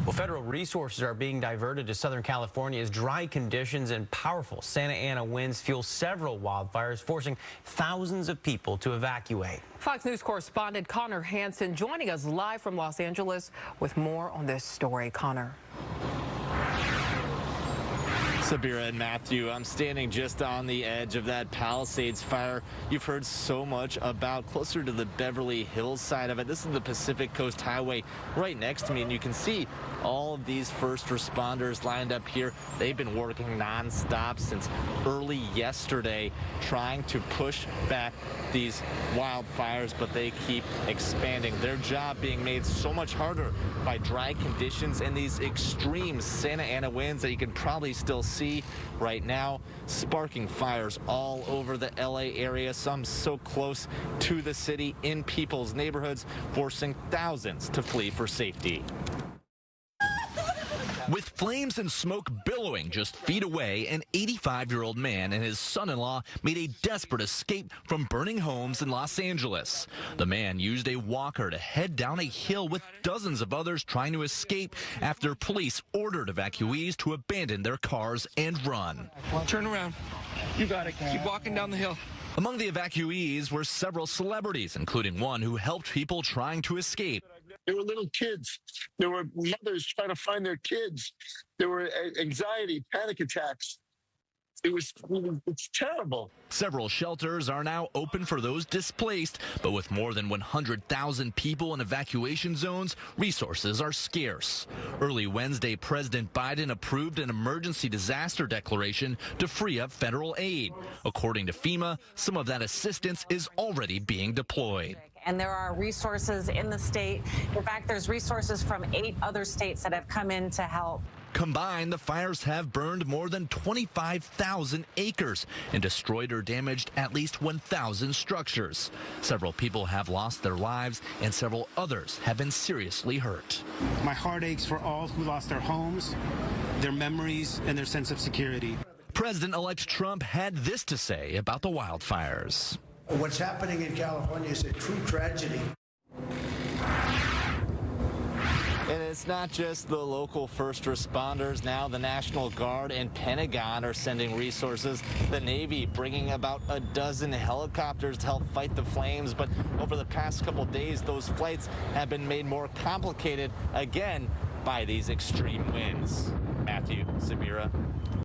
Well, federal resources are being diverted to Southern California as dry conditions and powerful Santa Ana winds fuel several wildfires, forcing thousands of people to evacuate. Fox News correspondent Connor Hansen joining us live from Los Angeles with more on this story. Connor. Sabira and Matthew, I'm standing just on the edge of that Palisades fire you've heard so much about, closer to the Beverly Hills side of it. This is the Pacific Coast Highway right next to me, and you can see all of these first responders lined up here. They've been working nonstop since early yesterday trying to push back these wildfires, but they keep expanding. Their job being made so much harder by dry conditions and these extreme Santa Ana winds that you can probably still see right now, sparking fires all over the LA area, some so close to the city in people's neighborhoods, forcing thousands to flee for safety. With flames and smoke billowing just feet away, an 85-year-old man and his son-in-law made a desperate escape from burning homes in Los Angeles. The man used a walker to head down a hill with dozens of others trying to escape after police ordered evacuees to abandon their cars and run. Turn around. You got it. Keep walking down the hill. Among the evacuees were several celebrities, including one who helped people trying to escape. There were little kids. There were mothers trying to find their kids. There were anxiety, panic attacks. It's terrible. Several shelters are now open for those displaced, but with more than 100,000 people in evacuation zones, resources are scarce. Early Wednesday, President Biden approved an emergency disaster declaration to free up federal aid. According to FEMA, some of that assistance is already being deployed. And there are resources in the state. In fact, there's resources from 8 other states that have come in to help. Combined, the fires have burned more than 25,000 acres and destroyed or damaged at least 1,000 structures. Several people have lost their lives and several others have been seriously hurt. My heart aches for all who lost their homes, their memories, and their sense of security. President-elect Trump had this to say about the wildfires. What's happening in California is a true tragedy. And it's not just the local first responders. Now the National Guard and Pentagon are sending resources. The Navy bringing about a dozen helicopters to help fight the flames. But over the past couple days, those flights have been made more complicated again by these extreme winds. Matthew, Samira.